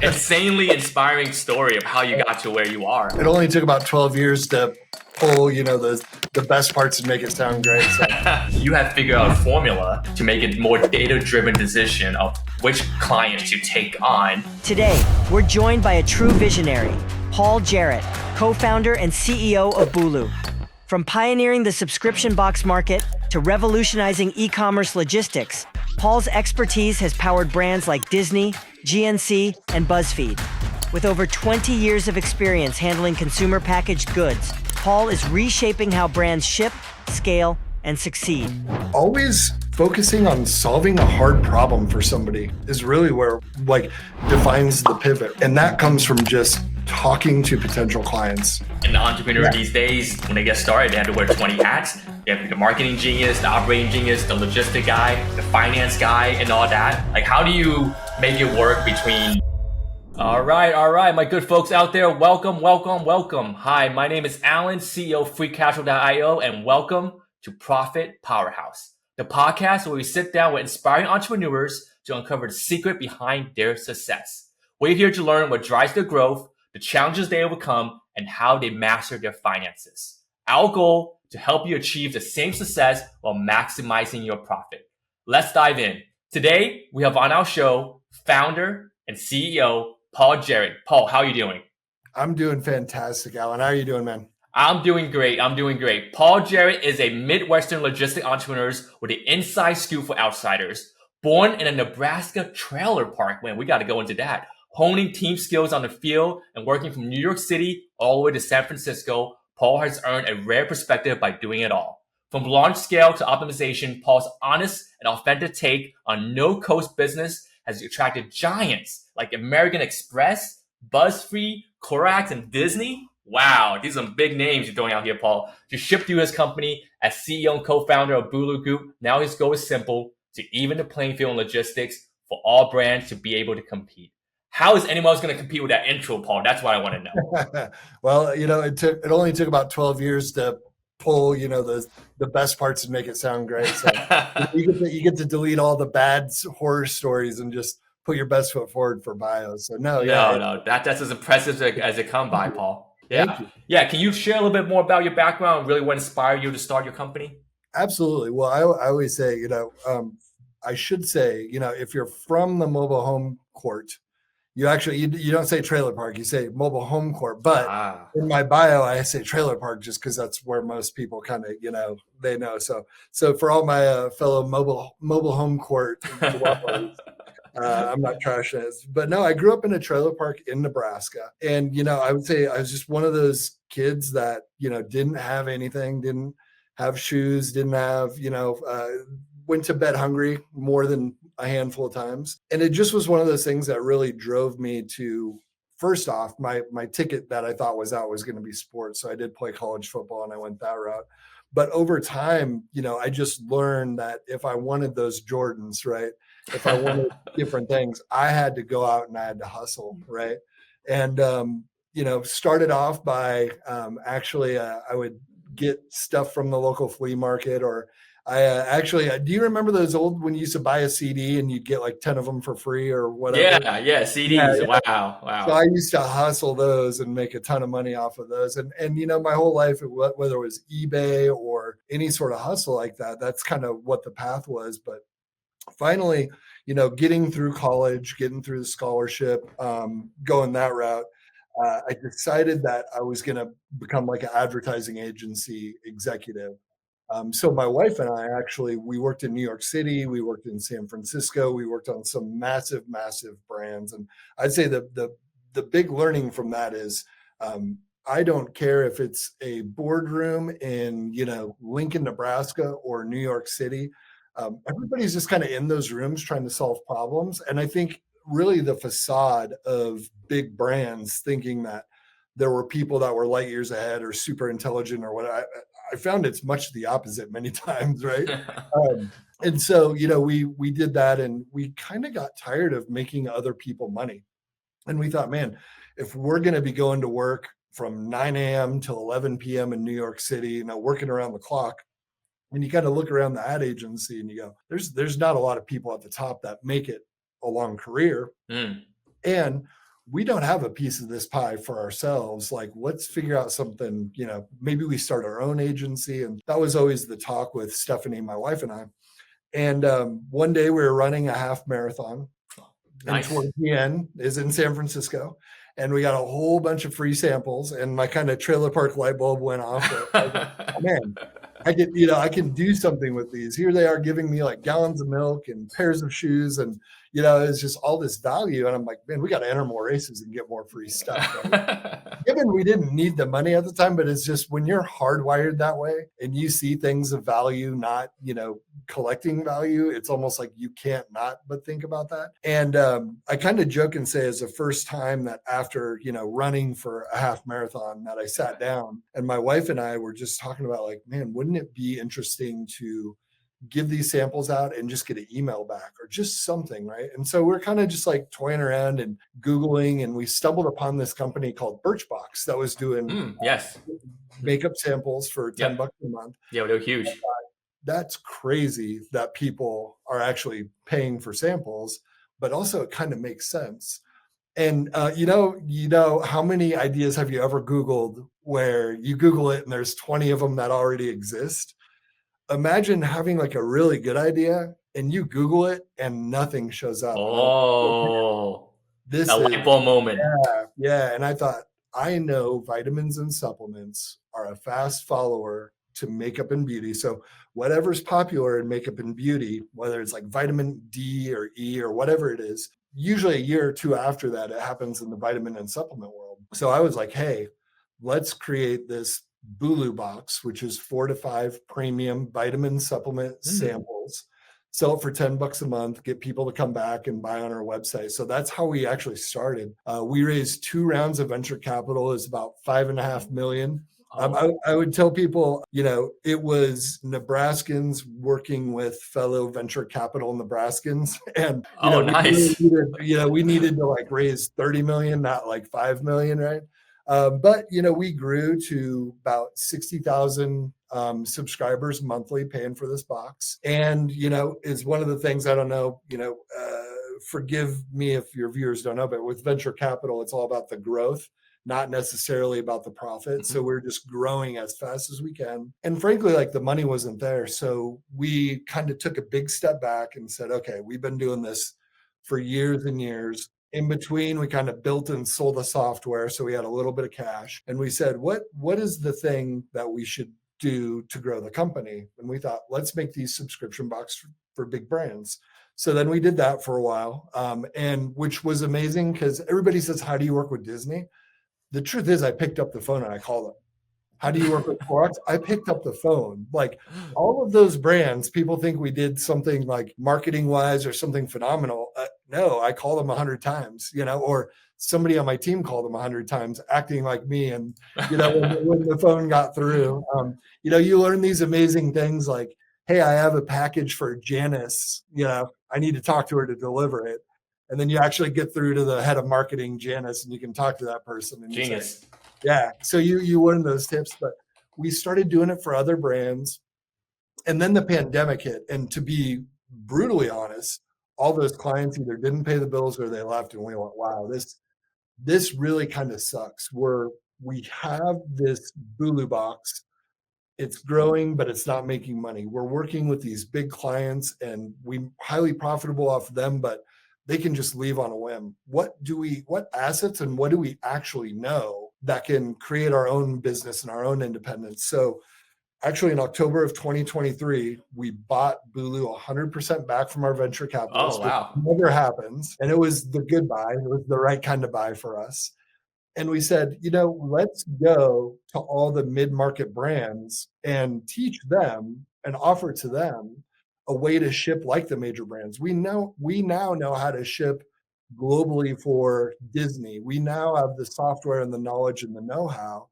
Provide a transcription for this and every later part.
insanely inspiring story of how you got to where you are. It only took about 12 years to pull, the best parts and make it sound great. So. You have figured out a formula to make it more data-driven decision of which clients you take on. Today, we're joined by a true visionary, Paul Jarrett, co-founder and CEO of Bulu. From pioneering the subscription box market to revolutionizing e-commerce logistics, Paul's expertise has powered brands like Disney, GNC, and BuzzFeed. With over 20 years of experience handling consumer packaged goods, Paul is reshaping how brands ship, scale, and succeed. Always focusing on solving a hard problem for somebody is really where defines the pivot. And that comes from just talking to potential clients. And the entrepreneur these days, when they get started, they have to wear 20 hats. They have to be the marketing genius, the operating genius, the logistic guy, the finance guy, and all that. Like, how do you make it work between... All right, my good folks out there, welcome. Hi, my name is Alan, CEO of FreeCashflow.io, and welcome to Profit Powerhouse, the podcast where we sit down with inspiring entrepreneurs to uncover the secret behind their success. We're here to learn what drives their growth, the challenges they overcome, and how they master their finances. Our goal, to help you achieve the same success while maximizing your profit. Let's dive in. Today, we have on our show, founder and CEO, Paul Jarrett. Paul, how are you doing? I'm doing fantastic, Alan. How are you doing, man? I'm doing great. Paul Jarrett is a Midwestern logistic entrepreneur with an inside scoop for outsiders. Born in a Nebraska trailer park, man, we got to go into that. Honing team skills on the field and working from New York City all the way to San Francisco, Paul has earned a rare perspective by doing it all. From launch scale to optimization, Paul's honest and authentic take on no-cost business has attracted giants like American Express, BuzzFeed, Clorox, and Disney. Wow, these are some big names you're throwing out here, Paul. To ship through his company as CEO and co-founder of Bulu Group, now his goal is simple: to even the playing field in logistics for all brands to be able to compete. How is anyone else going to compete with that intro, Paul? That's what I want to know. Well, it only took about 12 years to pull, the best parts and make it sound great. So you get to delete all the bad horror stories and just put your best foot forward for bios. So no, that's as impressive as it come by, Paul. Yeah. Can you share a little bit more about your background and really what inspired you to start your company? Absolutely. Well, I always say, I should say, if you're from the mobile home court, you don't say trailer park, you say mobile home court. But in my bio, I say trailer park just because that's where most people kind of, they know. So for all my fellow mobile home court, I'm not trashing it. But no, I grew up in a trailer park in Nebraska. And, I would say I was just one of those kids that, didn't have anything, didn't have shoes, didn't have, went to bed hungry more than a handful of times. And it just was one of those things that really drove me to, first off, my ticket that I thought was out was going to be sports. So I did play college football and I went that route. But over time, I just learned that if I wanted those Jordans, right, if I wanted different things, I had to go out and I had to hustle, right? And, started off by I would get stuff from the local flea market, or do you remember those old, when you used to buy a CD and you'd get like 10 of them for free or whatever? Yeah, CDs. Yeah. Wow. So I used to hustle those and make a ton of money off of those. And my whole life, whether it was eBay or any sort of hustle like that, that's kind of what the path was. But finally, getting through college, getting through the scholarship, going that route, I decided that I was going to become like an advertising agency executive. So my wife and I we worked in New York City, we worked in San Francisco, we worked on some massive brands. And I'd say the big learning from that is, I don't care if it's a boardroom in, Lincoln, Nebraska or New York City. Everybody's just kind of in those rooms trying to solve problems. And I think really the facade of big brands thinking that there were people that were light years ahead or super intelligent or what, I found it's much the opposite many times, right? And so, we did that and we kind of got tired of making other people money. And we thought, man, if we're going to be going to work from 9 a.m. till 11 p.m. in New York City, working around the clock, and you kind of look around the ad agency and you go, there's not a lot of people at the top that make it a long career. And we don't have a piece of this pie for ourselves. Like, let's figure out something, maybe we start our own agency. And that was always the talk with Stephanie, my wife, and I. And one day we were running a half marathon. Nice. And towards the end is in San Francisco. And we got a whole bunch of free samples, and my kind of trailer park light bulb went off. Man, I can do something with these. Here they are giving me like gallons of milk and pairs of shoes, and it's just all this value. And I'm like, man, we got to enter more races and get more free stuff. Right? Given we didn't need the money at the time, but it's just when you're hardwired that way and you see things of value, not collecting value, it's almost like you can't not but think about that. And I kind of joke and say, it's the first time that after running for a half marathon that I sat down, and my wife and I were just talking about, like, man, wouldn't it be interesting to give these samples out and just get an email back or just something, right? And so we're kind of just like toying around and Googling, and we stumbled upon this company called Birchbox that was doing yes, makeup samples for $10 a month. Yeah, they're huge. That's crazy that people are actually paying for samples, but also it kind of makes sense. And how many ideas have you ever Googled where you Google it and there's 20 of them that already exist? Imagine having like a really good idea and you Google it and nothing shows up. Oh, this a light bulb moment. Yeah. And I thought, I know vitamins and supplements are a fast follower to makeup and beauty. So whatever's popular in makeup and beauty, whether it's like vitamin D or E or whatever it is, usually a year or two after that, it happens in the vitamin and supplement world. So I was like, hey, let's create this Bulu box, which is 4 to 5 premium vitamin supplement samples, sell it for $10 a month, get people to come back and buy on our website. So that's how we actually started. We raised 2 rounds of venture capital. It's about $5.5 million. I would tell people, it was Nebraskans working with fellow venture capital Nebraskans. And, nice. we needed to like raise 30 million, not like 5 million, right? But, we grew to about 60,000 subscribers monthly paying for this box. And, is one of the things, I don't know, forgive me if your viewers don't know, but with venture capital, it's all about the growth, not necessarily about the profit. So we're just growing as fast as we can. And frankly, like the money wasn't there. So we kind of took a big step back and said, okay, we've been doing this for years and years. In between, we kind of built and sold the software. So we had a little bit of cash. And we said, what is the thing that we should do to grow the company? And we thought, let's make these subscription boxes for big brands. So then we did that for a while, and which was amazing because everybody says, how do you work with Disney? The truth is I picked up the phone and I called them. How do you work with Clorox? I picked up the phone. Like all of those brands, people think we did something like marketing wise or something phenomenal. No, I called them 100 times, or somebody on my team called them 100 times acting like me. And, when the phone got through, you learn these amazing things like, hey, I have a package for Janice, I need to talk to her to deliver it. And then you actually get through to the head of marketing, Janice, and you can talk to that person. And Genius. Say, yeah. So you learn those tips, but we started doing it for other brands. And then the pandemic hit. And to be brutally honest, all those clients either didn't pay the bills or they left. And we went, wow, this really kind of sucks. We have this Bulu box. It's growing, but it's not making money. We're working with these big clients and we highly profitable off them, but they can just leave on a whim. What assets and what do we actually know that can create our own business and our own independence? So actually in October of 2023, we bought Bulu 100% back from our venture capitalists. Oh, wow. Which never happens. And it was the good buy. It was the right kind of buy for us. And we said, let's go to all the mid-market brands and teach them and offer to them a way to ship like the major brands. We now know how to ship globally for Disney. We now have the software and the knowledge and the know-how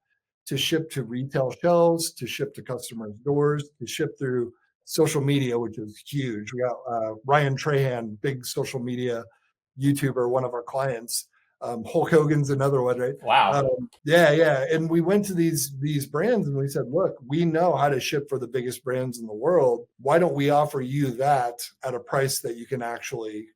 to ship to retail shelves, to ship to customers' doors, to ship through social media, which is huge. We got Ryan Trahan, big social media YouTuber, one of our clients. Hulk Hogan's another one, right? Wow. Yeah. And we went to these brands and we said, look, we know how to ship for the biggest brands in the world. Why don't we offer you that at a price that you can actually,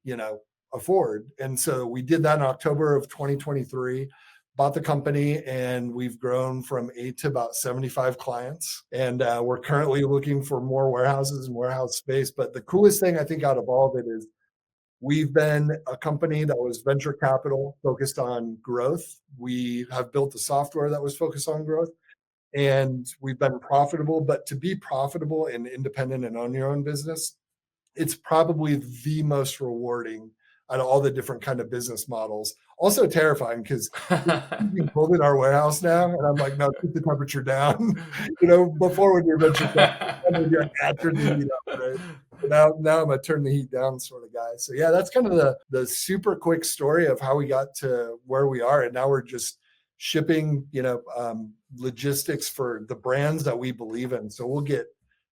afford. And so we did that in October of 2023, bought the company, and we've grown from 8 to about 75 clients. And we're currently looking for more warehouses and warehouse space. But the coolest thing I think out of all of it is we've been a company that was venture capital focused on growth. We have built a software that was focused on growth, and we've been profitable. But to be profitable and independent and own your own business, it's probably the most rewarding out of all the different kind of business models. Also terrifying because being pulled in our warehouse now, and I'm like, no, keep the temperature down. Before when you're venture capital, you're like, turn the heat up, right? Now I'm a turn the heat down sort of guy. So yeah, that's kind of the super quick story of how we got to where we are, and now we're just shipping, logistics for the brands that we believe in. So we'll get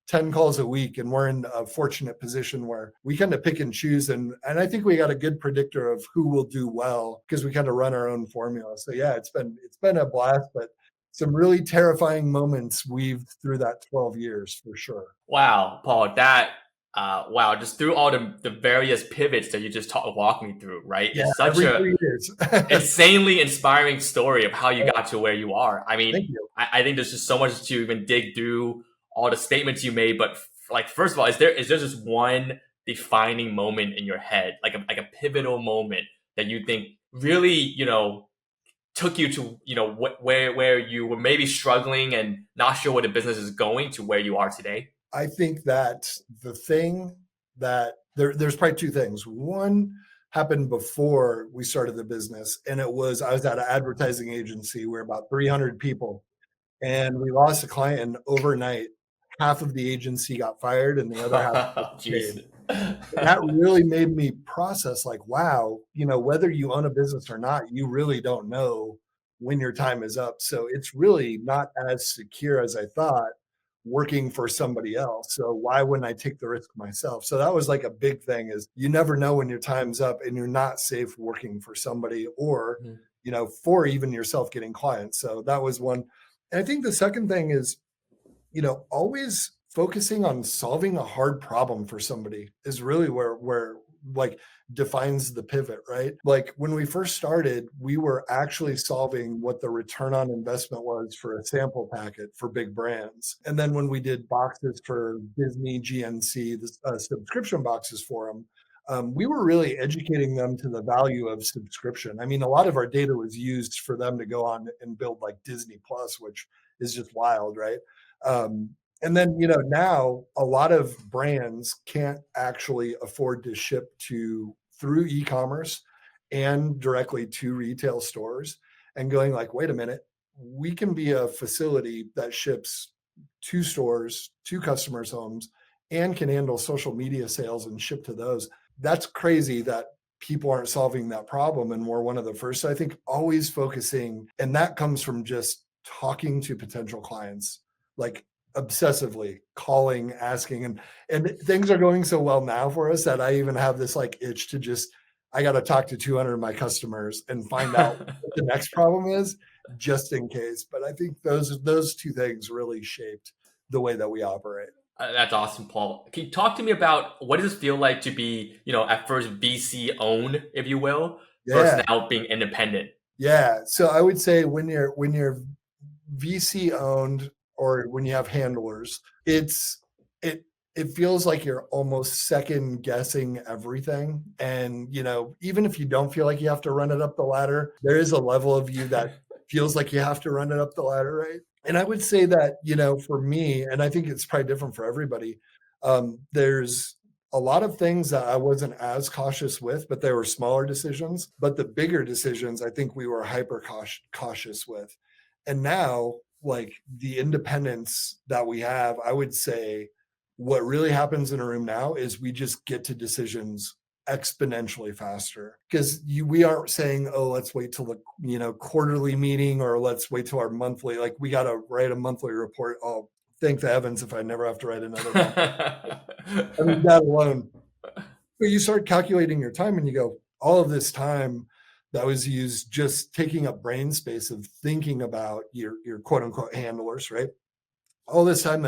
10 calls a week, and we're in a fortunate position where we kind of pick and choose. And I think we got a good predictor of who will do well because we kind of run our own formula. So yeah, it's been a blast, but some really terrifying moments weaved through that 12 years for sure. Wow, Paul, just through all the various pivots that you just walked me through, right? Yeah, it's such every 3 years. insanely inspiring story of how you got to where you are. I mean, Thank you. I think there's just so much to even dig through all the statements you made. But like, first of all, is there just one defining moment in your head, like a pivotal moment that you think really, took you to, where you were maybe struggling and not sure where the business is going to where you are today? I think that the thing that there's probably two things. One happened before we started the business, and I was at an advertising agency. We're about 300 people, and we lost a client, and overnight, half of the agency got fired and the other half got paid. That really made me process like, wow, whether you own a business or not, you really don't know when your time is up. So it's really not as secure as I thought working for somebody else. So why wouldn't I take the risk myself? So that was like a big thing, is you never know when your time's up, and you're not safe working for somebody or, for even yourself getting clients. So that was one. And I think the second thing is, always focusing on solving a hard problem for somebody is really where like defines the pivot, right? Like when we first started, we were actually solving what the return on investment was for a sample packet for big brands. And then when we did boxes for Disney, GNC, the subscription boxes for them, we were really educating them to the value of subscription. I mean, a lot of our data was used for them to go on and build like Disney Plus, which is just wild, right? And then, now a lot of brands can't actually afford to ship through e-commerce and directly to retail stores, and going like, wait a minute, we can be a facility that ships to stores, to customers' homes, and can handle social media sales and ship to those. That's crazy that people aren't solving that problem, and we're one of the first. So I think always focusing, and that comes from just talking to potential clients, like obsessively calling, asking, and things are going so well now for us that I even have this like itch to I got to talk to 200 of my customers and find out what the next problem is, just in case. But I think those two things really shaped the way that we operate. That's awesome, Paul. Can you talk to me about what does it feel like to be, at first VC owned, if you will, versus now being independent? Yeah. So I would say when you're VC owned, or when you have handlers, it feels like you're almost second guessing everything. And, even if you don't feel like you have to run it up the ladder, there is a level of you that feels like you have to run it up the ladder, right? And I would say that, for me, and I think it's probably different for everybody, there's a lot of things that I wasn't as cautious with, but they were smaller decisions. But the bigger decisions, I think we were hyper cautious with. And now, like the independence that we have, I would say what really happens in a room now is we just get to decisions exponentially faster, because we aren't saying, oh, let's wait till the quarterly meeting, or let's wait till our monthly, like we got to write a monthly report. Oh, thank the heavens if I never have to write another one. I mean, that alone. But you start calculating your time and you go, all of this time that was used just taking up brain space of thinking about your quote unquote handlers, right? All this time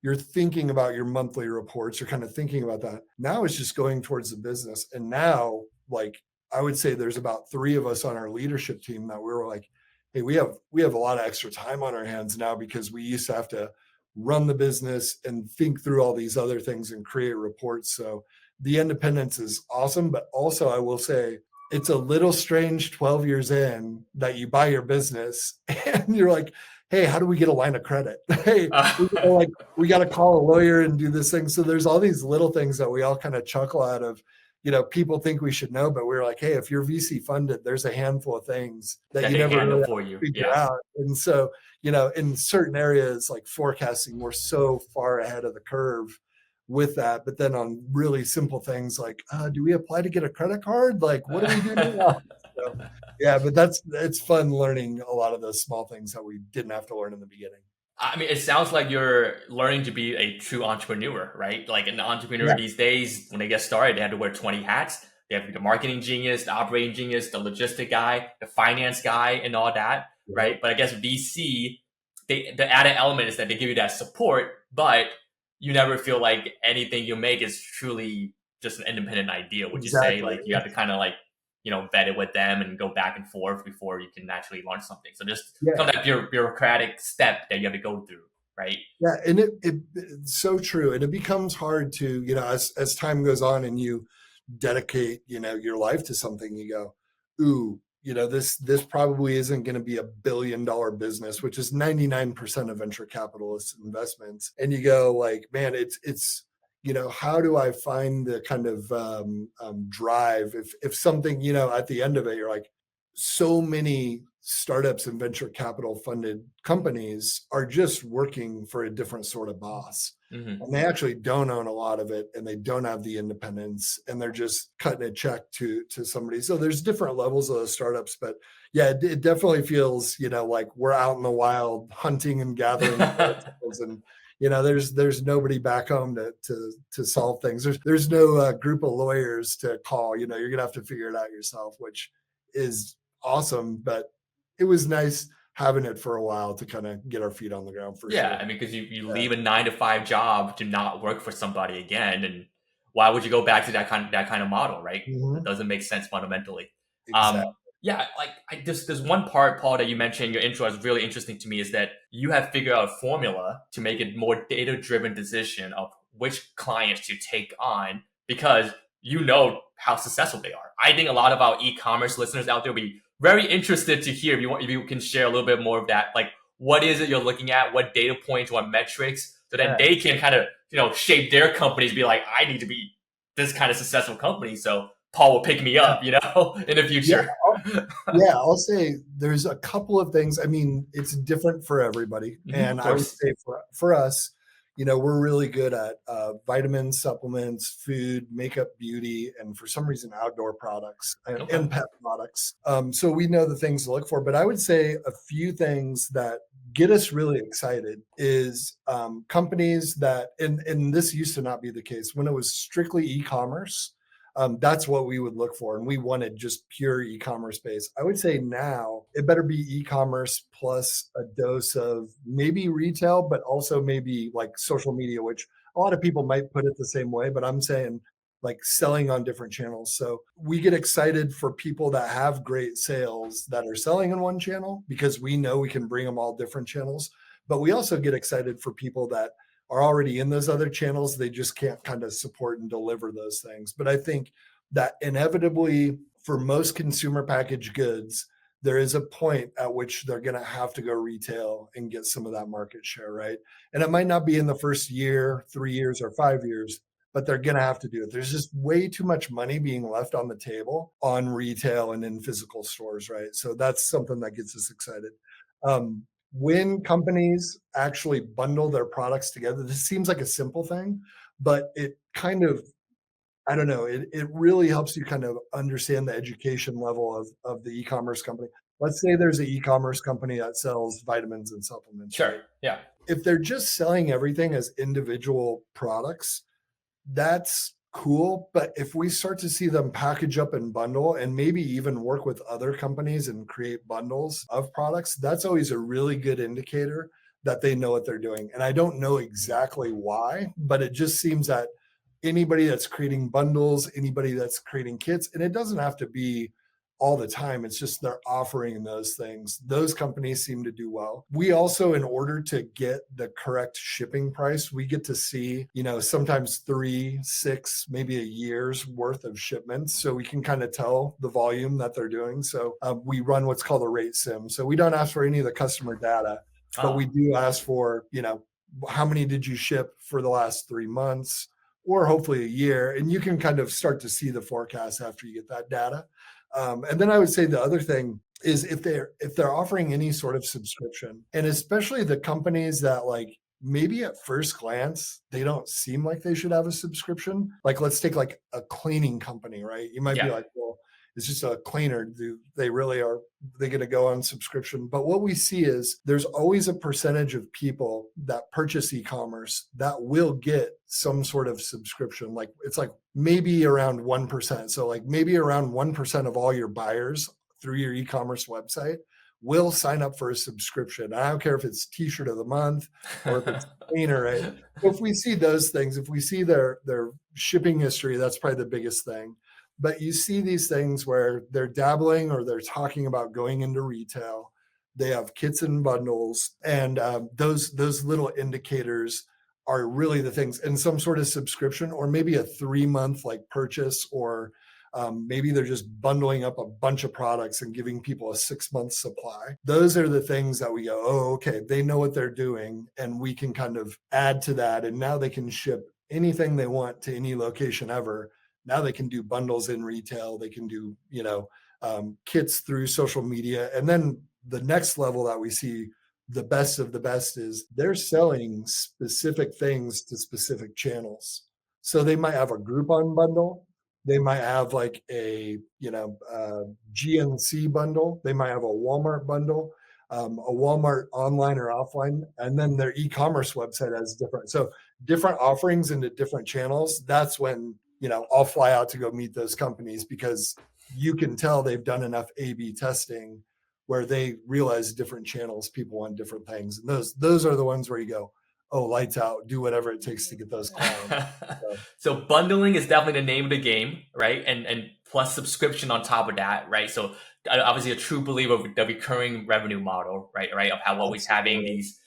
you're thinking about your monthly reports, you're kind of thinking about that. Now it's just going towards the business. And now like, I would say there's about 3 of us on our leadership team that we were like, hey, we have a lot of extra time on our hands now because we used to have to run the business and think through all these other things and create reports. So the independence is awesome, but also I will say it's a little strange 12 years in that you buy your business and you're like, hey, how do we get a line of credit? Hey, we got to call a lawyer and do this thing. So there's all these little things that we all kind of chuckle out of. People think we should know, but we're like, hey, if you're VC funded, there's a handful of things that you never really for you. figure out. And so, in certain areas like forecasting, we're so far ahead of the curve with that. But then on really simple things like, do we apply to get a credit card? Like, what do we do now? So, yeah, but it's fun learning a lot of those small things that we didn't have to learn in the beginning. I mean, it sounds like you're learning to be a true entrepreneur, right? Like an entrepreneur these days, when they get started, they have to wear 20 hats. They have to be the marketing genius, the operating genius, the logistic guy, the finance guy, and all that, right? But I guess VC, the added element is that they give you that support, but you never feel like anything you make is truly just an independent idea. Would you say, like, you have to kind of like, vet it with them and go back and forth before you can actually launch something. So just some of that bureaucratic step that you have to go through, right? Yeah, and it's so true. And it becomes hard to, as time goes on and you dedicate, your life to something, you go, ooh, this probably isn't going to be $1 billion business, which is 99% of venture capitalist investments. And you go like, man, it's how do I find the kind of drive if something, at the end of it, you're like, so many startups and venture capital funded companies are just working for a different sort of boss. Mm-hmm. And they actually don't own a lot of it, and they don't have the independence, and they're just cutting a check to somebody. So there's different levels of those startups, but yeah, it definitely feels, like we're out in the wild hunting and gathering and there's nobody back home to solve things. There's no group of lawyers to call. You're gonna have to figure it out yourself, which is awesome. But it was nice having it for a while to kind of get our feet on the ground for sure. Yeah, I mean, because you leave a 9-to-5 job to not work for somebody again, and why would you go back to that kind of model, right? Mm-hmm. It doesn't make sense fundamentally. Exactly. Yeah, like there's one part, Paul, that you mentioned in your intro is really interesting to me, is that you have figured out a formula to make a more data-driven decision of which clients to take on, because you know how successful they are. I think a lot of our e-commerce listeners out there will be very interested to hear if you can share a little bit more of that. Like, what is it you're looking at? What data points, what metrics, so that they can kind of shape their companies, be like, I need to be this kind of successful company, so Paul will pick me up, in the future. Yeah, I'll say there's a couple of things. I mean, it's different for everybody. Mm-hmm, and I would say for us, we're really good at vitamins, supplements, food, makeup, beauty, and for some reason, outdoor products and pet products. So we know the things to look for. But I would say a few things that get us really excited is companies that, and this used to not be the case, when it was strictly e-commerce. That's what we would look for. And we wanted just pure e-commerce base. I would say now it better be e-commerce plus a dose of maybe retail, but also maybe like social media, which a lot of people might put it the same way, but I'm saying like selling on different channels. So we get excited for people that have great sales that are selling in one channel, because we know we can bring them all different channels. But we also get excited for people that are already in those other channels. They just can't kind of support and deliver those things. But I think that inevitably for most consumer packaged goods, there is a point at which they're going to have to go retail and get some of that market share, right? And it might not be in the first year, 3 years, or 5 years, but they're going to have to do it. There's just way too much money being left on the table on retail and in physical stores, right? So that's something that gets us excited. When companies actually bundle their products together, this seems like a simple thing, but it kind of, I don't know, it really helps you kind of understand the education level of the e-commerce company. Let's say there's an e-commerce company that sells vitamins and supplements. Sure. Yeah. If they're just selling everything as individual products, that's cool. But if we start to see them package up and bundle and maybe even work with other companies and create bundles of products, that's always a really good indicator that they know what they're doing. And I don't know exactly why, but it just seems that anybody that's creating bundles, anybody that's creating kits, and it doesn't have to be all the time. It's just they're offering those things. Those companies seem to do well. We also, in order to get the correct shipping price, we get to see, sometimes 3, 6, maybe a year's worth of shipments. So we can kind of tell the volume that they're doing. So we run what's called a rate sim. So we don't ask for any of the customer data, but we do ask for, how many did you ship for the last 3 months or hopefully a year? And you can kind of start to see the forecast after you get that data. And then I would say the other thing is if they're offering any sort of subscription, and especially the companies that like maybe at first glance they don't seem like they should have a subscription. Like let's take like a cleaning company, right? You might be like, well, it's just a cleaner. Do they really are they going to go on subscription? But what we see is there's always a percentage of people that purchase e-commerce that will get some sort of subscription. Like it's like maybe around 1%. So like maybe around 1% of all your buyers through your e-commerce website will sign up for a subscription. I don't care if it's t-shirt of the month or if it's cleaner, right? If we see those things, if we see their shipping history, that's probably the biggest thing. But you see these things where they're dabbling or they're talking about going into retail. They have kits and bundles, and those little indicators are really the things. And some sort of subscription, or maybe a 3-month like purchase, or maybe they're just bundling up a bunch of products and giving people a 6-month supply. Those are the things that we go, oh, okay, they know what they're doing, and we can kind of add to that. And now they can ship anything they want to any location ever. Now they can do bundles in retail. They can do, kits through social media. And then the next level that we see, the best of the best, is they're selling specific things to specific channels. So they might have a Groupon bundle. They might have like a GNC bundle. They might have a Walmart bundle, a Walmart online or offline. And then their e-commerce website has different offerings into different channels. That's when I'll fly out to go meet those companies, because you can tell they've done enough A/B testing where they realize different channels, people want different things. And those are the ones where you go, oh, lights out, do whatever it takes to get those clients. So bundling is definitely the name of the game, right? And plus subscription on top of that, right? So obviously a true believer of the recurring revenue model, right? Of how always having these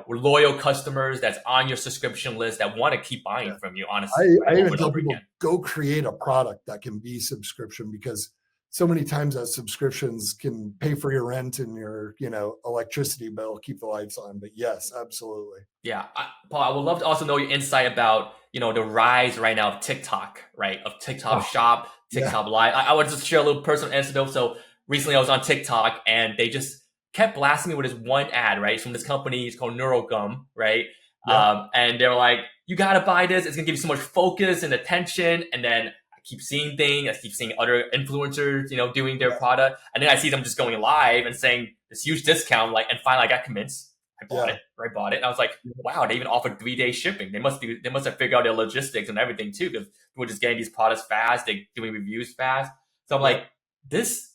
loyal customers that's on your subscription list that want to keep buying from you, honestly. I even tell people, go create a product that can be subscription, because so many times that subscriptions can pay for your rent and your, electricity bill, keep the lights on. But yes, absolutely. Yeah. Paul, I would love to also know your insight about, the rise right now of TikTok, right? Of TikTok Shop, TikTok Live. I would just share a little personal anecdote. So recently I was on TikTok and they just kept blasting me with this one ad, right? From this company, it's called Neurogum, right? Yeah. And they're like, you got to buy this. It's going to give you so much focus and attention. And then I keep seeing things. I keep seeing other influencers, doing their product. And then I see them just going live and saying this huge discount. And finally I got convinced. I bought it. And I was like, wow, they even offered 3-day shipping. They must have figured out their logistics and everything too, because people are just getting these products fast. They're doing reviews fast. So I'm like,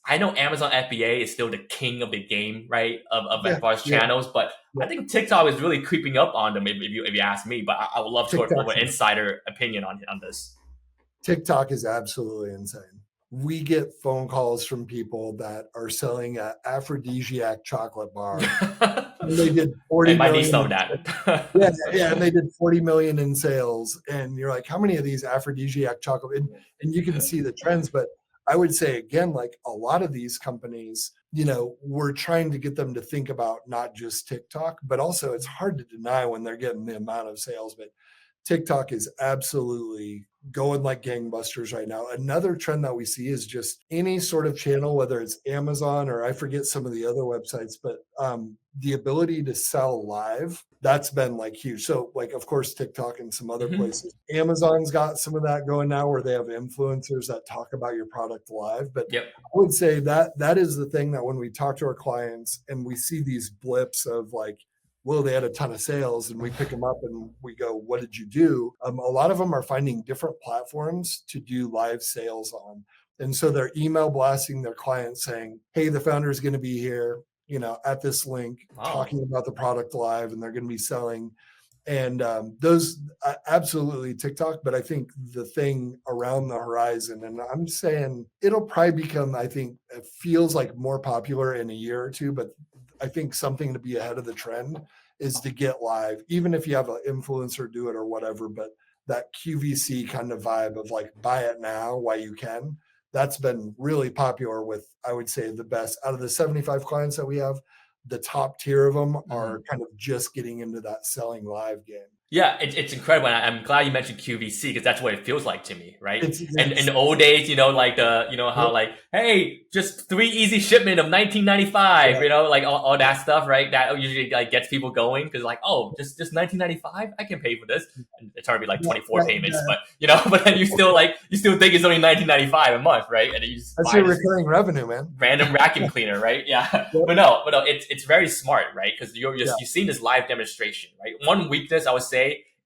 I know Amazon FBA is still the king of the game, right? Of as far as channels, but I think TikTok is really creeping up on them if you ask me, but I would love to have an insider opinion on this. TikTok is absolutely insane. We get phone calls from people that are selling an aphrodisiac chocolate bar. And they did 40 million. Might need some of that. And they did 40 million in sales. And you're like, how many of these aphrodisiac chocolate? And you can see the trends, but I would say, again, like a lot of these companies, we're trying to get them to think about not just TikTok, but also it's hard to deny when they're getting the amount of sales. But TikTok is absolutely going like gangbusters right now. Another trend that we see is just any sort of channel, whether it's Amazon or I forget some of the other websites, but the ability to sell live, that's been like huge. So like, of course, TikTok and some other places. Amazon's got some of that going now where they have influencers that talk about your product live. But I would say that is the thing that when we talk to our clients and we see these blips of like, well, they had a ton of sales, and we pick them up and we go, what did you do? A lot of them are finding different platforms to do live sales on. And so they're email blasting their clients saying, hey, the founder is going to be here, at this link, talking about the product live, and they're going to be selling. And those absolutely TikTok, but I think the thing around the horizon, and I'm saying it'll probably become, I think it feels like more popular in a year or two, but I think something to be ahead of the trend is to get live, even if you have an influencer do it or whatever, but that QVC kind of vibe of like buy it now while you can. That's been really popular with, I would say, the best out of the 75 clients that we have. The top tier of them are kind of just getting into that selling live game. Yeah, it's incredible. And I'm glad you mentioned QVC because that's what it feels like to me, right? It's And in the old days, like how like, hey, just 3 easy shipment of 1995, like all that stuff, right? That usually like gets people going because like, oh, just 1995, I can pay for this. And it's hardly like 24 payments, but but then you still think it's only 1995 a month, right? And then you just that's your recurring revenue, man. Random vacuum cleaner, right? Yeah, but no, it's very smart, right? Because you've seen this live demonstration, right? One weakness I would say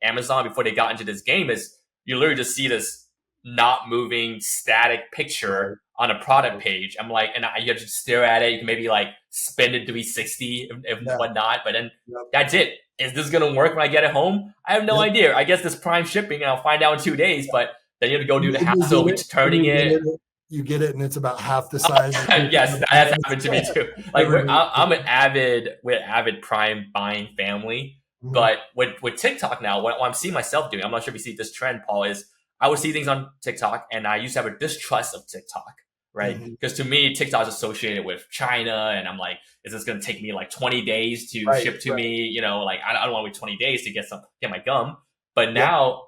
Amazon before they got into this game is you literally just see this not moving static picture on a product page. I'm like, and you have to stare at it. You can maybe like spin it 360 if whatnot, but then that's it. Is this going to work when I get it home? I have no idea. I guess this prime shipping and I'll find out in 2 days, but then you have to go do the hassle of returning it. You get it and it's about half the size. Yes, that has happened to me too. Like I'm an avid prime buying family. But with TikTok now, what I'm seeing myself doing, I'm not sure if you see this trend, Paul, is I would see things on TikTok and I used to have a distrust of TikTok, right? Because to me, TikTok is associated with China and I'm like, is this going to take me like 20 days to ship to me? Like I don't want to wait 20 days to get my gum. But now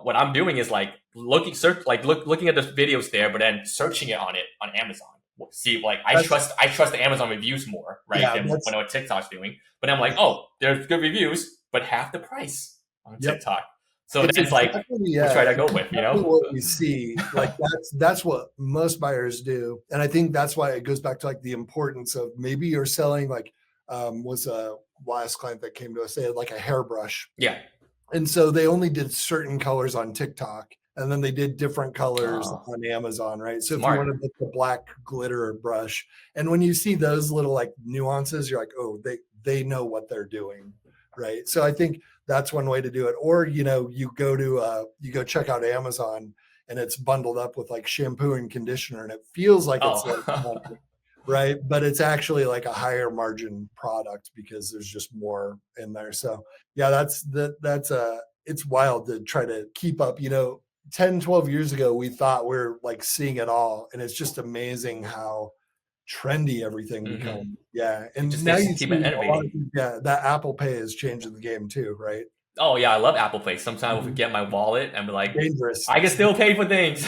what I'm doing is like looking at the videos there, but then searching it on Amazon. See, like I trust the Amazon reviews more, right? Than what TikTok's doing. But I'm like, oh, there's good reviews, but half the price on TikTok. So it's that's exactly, like, which way I go with, what we see, like that's what most buyers do. And I think that's why it goes back to like the importance of maybe you're selling like, was a last client that came to us, they had like a hairbrush. Yeah. And so they only did certain colors on TikTok. And then they did different colors on Amazon, right? So Smart. If you wanted like the black glitter brush, and when you see those little like nuances, you're like, oh, they know what they're doing, right? So I think that's one way to do it. Or you go check out Amazon, and it's bundled up with like shampoo and conditioner, and it feels like it's like, right, but it's actually like a higher margin product because there's just more in there. So yeah, that's it's wild to try to keep up. 10, 12 years ago, we thought we're like seeing it all. And it's just amazing how trendy everything becomes. Yeah. And just now you keep it innovating. That Apple Pay is changing the game too, right? Oh yeah, I love Apple Pay. Sometimes I'll forget my wallet and be like, dangerous. I can still pay for things.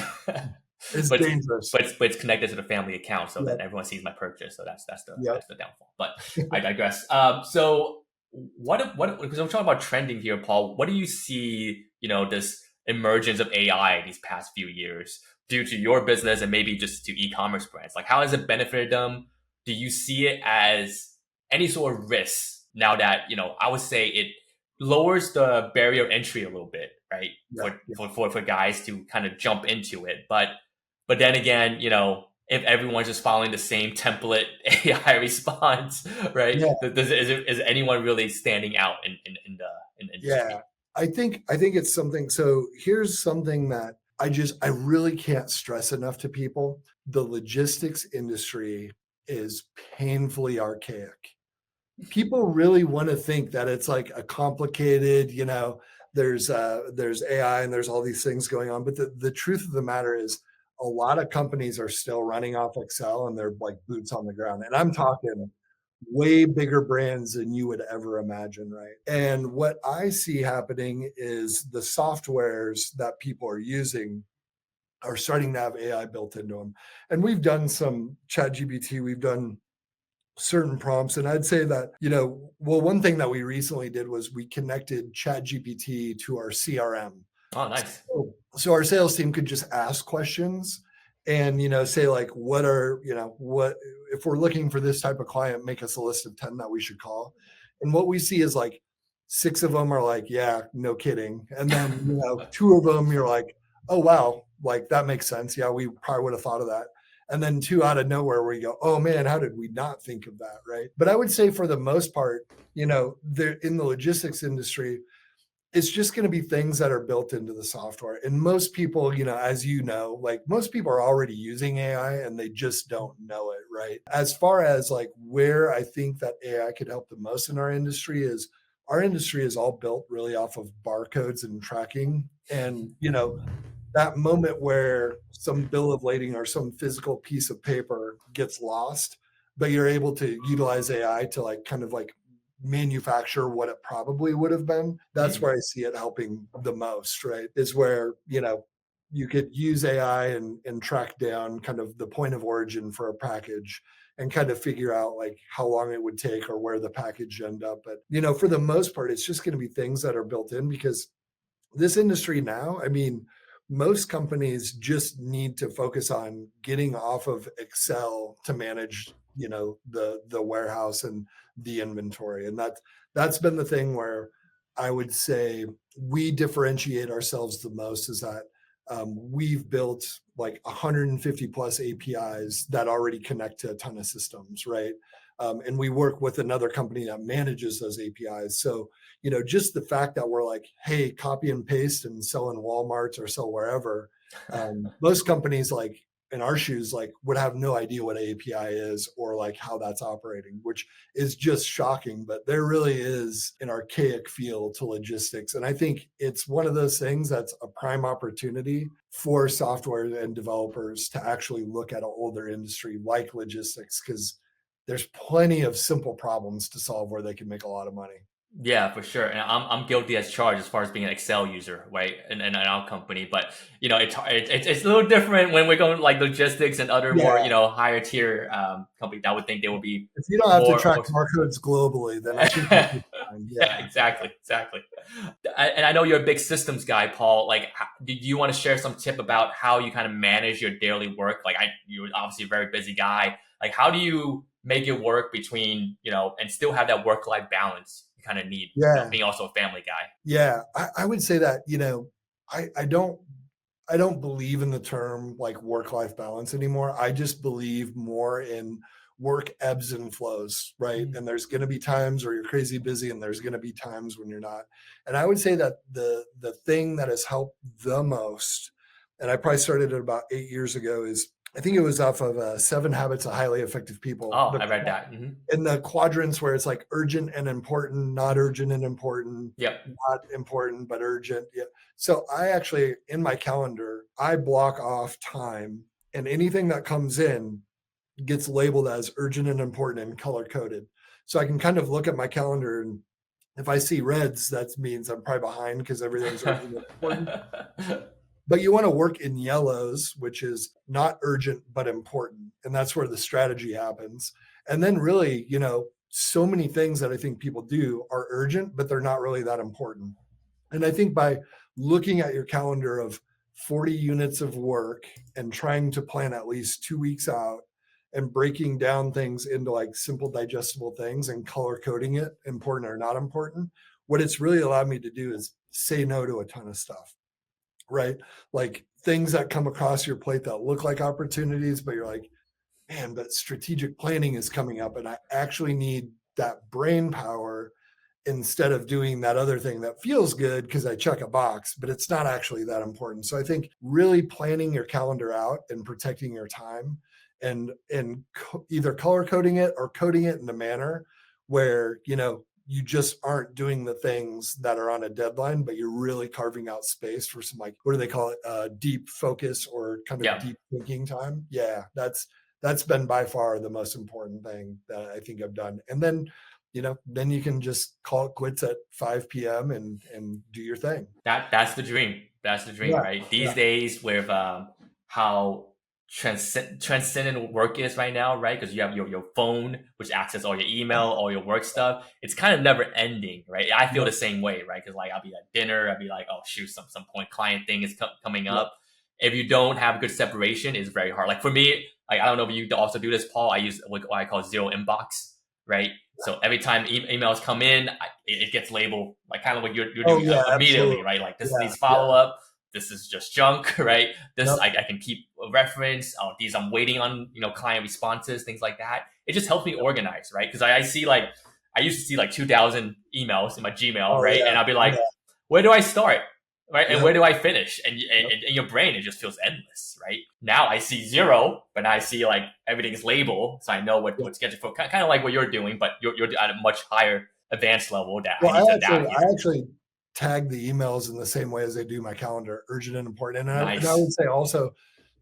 It's dangerous. But it's connected to the family account so that everyone sees my purchase. So that's the downfall. But I digress. So what because I'm talking about trending here, Paul, what do you see, this emergence of AI these past few years due to your business and maybe just to e-commerce brands? Like how has it benefited them? Do you see it as any sort of risk now that, I would say it lowers the barrier of entry a little bit, right? For guys to kind of jump into it. But then again, if everyone's just following the same template AI response, right? Yeah. Is anyone really standing out in the industry? Yeah. I think it's something. So here's something that I really can't stress enough to people. The logistics industry is painfully archaic. People really want to think that it's like a complicated, there's AI and there's all these things going on. But the truth of the matter is a lot of companies are still running off Excel and they're like boots on the ground. And I'm talking way bigger brands than you would ever imagine, right? And what I see happening is the softwares that people are using are starting to have AI built into them. And we've done some ChatGPT, we've done certain prompts. And I'd say that, one thing that we recently did was we connected ChatGPT to our CRM. Oh, nice. So our sales team could just ask questions and, say like, what if we're looking for this type of client, make us a list of 10 that we should call. And what we see is like 6 of them are like, yeah, no kidding. And then, 2 of them, you're like, oh, wow, like that makes sense. Yeah, we probably would have thought of that. And then 2 out of nowhere where you go, oh man, how did we not think of that? Right. But I would say for the most part, they're in the logistics industry, it's just going to be things that are built into the software. And most people, as you know, like most people are already using AI and they just don't know it, right? As far as like where I think that AI could help the most in our industry is all built really off of barcodes and tracking. And, that moment where some bill of lading or some physical piece of paper gets lost, but you're able to utilize AI to like kind of like manufacture what it probably would have been. That's where I see it helping the most, right? Is where, you could use AI and track down kind of the point of origin for a package and kind of figure out like how long it would take or where the package end up. But, for the most part, it's just going to be things that are built in because this industry now, I mean, most companies just need to focus on getting off of Excel to manage, the warehouse and the inventory. And that's been the thing where I would say we differentiate ourselves the most is that we've built like 150 plus APIs that already connect to a ton of systems, right? And we work with another company that manages those APIs. So, just the fact that we're like, hey, copy and paste and sell in Walmart or sell wherever, most companies like in our shoes, like would have no idea what an API is or like how that's operating, which is just shocking. But there really is an archaic feel to logistics. And I think it's one of those things that's a prime opportunity for software and developers to actually look at an older industry like logistics, because there's plenty of simple problems to solve where they can make a lot of money. Yeah, for sure. And I'm guilty as charged as far as being an Excel user, right? In our company, but it's a little different when we're going like logistics and other more higher tier companies. I would think they would be. If you don't have to track barcodes globally, then I think fine. Yeah, exactly. And I know you're a big systems guy, Paul. Like, do you want to share some tip about how you kind of manage your daily work? Like, you're obviously a very busy guy. Like, how do you make it work between and still have that work-life balance you kind of need? Being also a family guy. Yeah, I would say that I don't believe in the term like work-life balance anymore. I just believe more in work ebbs and flows, right? And there's going to be times where you're crazy busy and there's going to be times when you're not. And I would say that the thing that has helped the most, and I probably started it about 8 years ago, is I think it was off of 7 Habits of Highly Effective People. Oh, I read that. In the quadrants where it's like urgent and important, not urgent and important, not important, but urgent. Yeah. So I actually, in my calendar, I block off time, and anything that comes in gets labeled as urgent and important and color coded. So I can kind of look at my calendar, and if I see reds, that means I'm probably behind because everything's urgent and important. But you want to work in yellows, which is not urgent, but important. And that's where the strategy happens. And then really, so many things that I think people do are urgent, but they're not really that important. And I think by looking at your calendar of 40 units of work and trying to plan at least 2 weeks out and breaking down things into like simple digestible things and color coding it, important or not important, what it's really allowed me to do is say no to a ton of stuff. Right? Like things that come across your plate that look like opportunities, but you're like, man, but strategic planning is coming up and I actually need that brain power instead of doing that other thing that feels good because I check a box, but it's not actually that important. So I think really planning your calendar out and protecting your time and either color coding it or coding it in a manner where, you just aren't doing the things that are on a deadline, but you're really carving out space for some, like, what do they call it? Deep focus or kind of deep thinking time. Yeah, that's been by far the most important thing that I think I've done. And then, then you can just call it quits at 5 p.m. and do your thing. That's the dream. That's the dream, right? These days with how transcendent work is right now, right? Because you have your phone, which access all your email, all your work stuff. It's kind of never ending, right? I feel the same way, right? Because like I'll be at dinner, I'll be like, oh shoot, some point client thing is coming up. If you don't have good separation, it's very hard. Like for me, like I don't know if you also do this, Paul. I use what I call zero inbox, right? So every time emails come in, it gets labeled like kind of what you're doing immediately, absolutely. Right? Like this needs follow up. This is just junk, right? This I can keep a reference. Oh, these I'm waiting on, client responses, things like that. It just helps me organize, right? Because I see like I used to see like 2,000 emails in my Gmail, right? And I'll be like, where do I start? Right. And Yeah. where do I finish? And in your brain, it just feels endless, right? Now I see zero, but now I see like everything is labeled. So I know what's scheduled for, kind of like what you're doing, but you're at a much higher advanced level that I need to adapt here. I actually tag the emails in the same way as I do my calendar, urgent and important. And Nice. I would say also,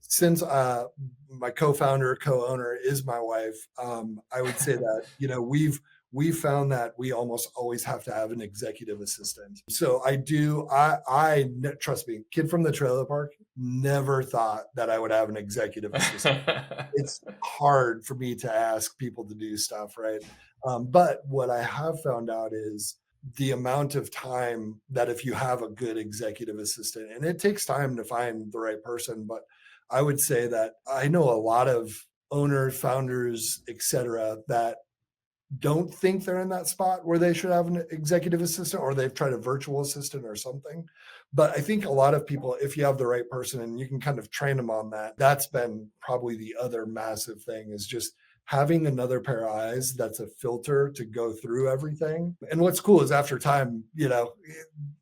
since my co-founder, co-owner is my wife, I would say that, you know, we've found that we almost always have to have an executive assistant. So I trust me, kid from the trailer park, never thought that I would have an executive assistant. It's hard for me to ask people to do stuff, right? But what I have found out is the amount of time that if you have a good executive assistant, and it takes time to find the right person, but I would say that I know a lot of owners, founders, et cetera, that don't think they're in that spot where they should have an executive assistant, or they've tried a virtual assistant or something. But I think a lot of people, if you have the right person and you can kind of train them on that, that's been probably the other massive thing, is just having another pair of eyes that's a filter to go through everything. And what's cool is after time, you know,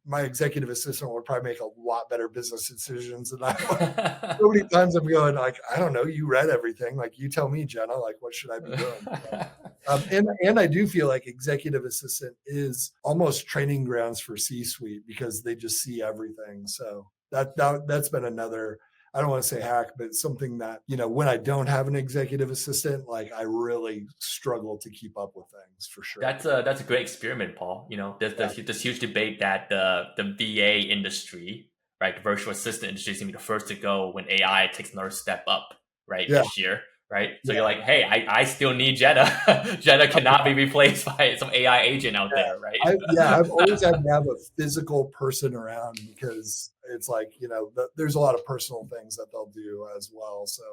my executive assistant would probably make a lot better business decisions than I would. So many times I'm going like, I don't know, you read everything. Like, you tell me, Jenna, like, what should I be doing? And I do feel like executive assistant is almost training grounds for C-suite, because they just see everything. So that's been another, I don't want to say hack, but something that, you know, when I don't have an executive assistant, like, I really struggle to keep up with things, for sure. That's a great experiment, Paul. You know, there's this huge debate that the VA industry, right, the virtual assistant industry, is going to be the first to go when AI takes another step up, right, this year. Right. So you're like, hey, I still need Jenna. Jenna cannot be replaced by some AI agent out there. Right. I've always had to have a physical person around, because it's like, you know, there's a lot of personal things that they'll do as well. So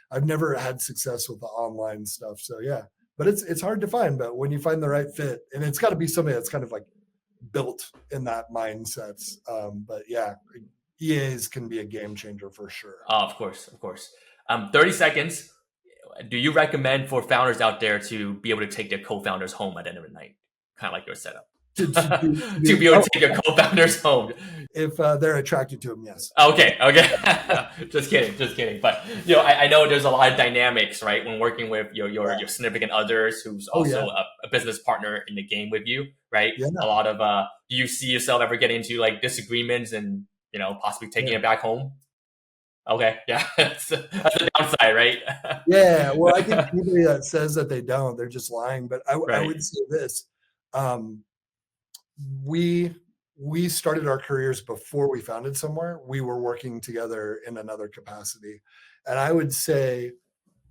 I've never had success with the online stuff. So yeah, but it's hard to find. But when you find the right fit, and it's got to be somebody that's kind of like built in that mindset. But yeah, EAs can be a game changer for sure. Of course. 30 seconds. Do you recommend for founders out there to be able to take their co-founders home at the end of the night? Kind of like your setup. To be able to take your co-founders home. If they're attracted to them, yes. Okay. Just kidding. But, you know, I know there's a lot of dynamics, right, when working with your significant others, who's also a business partner in the game with you, right? Yeah, no. A lot of, do you see yourself ever getting into like disagreements and, you know, possibly taking it back home? Okay, yeah, that's the downside, right? Yeah, well, I think anybody that says that they don't, they're just lying. But I would say this: we started our careers before we founded somewhere. We were working together in another capacity, and I would say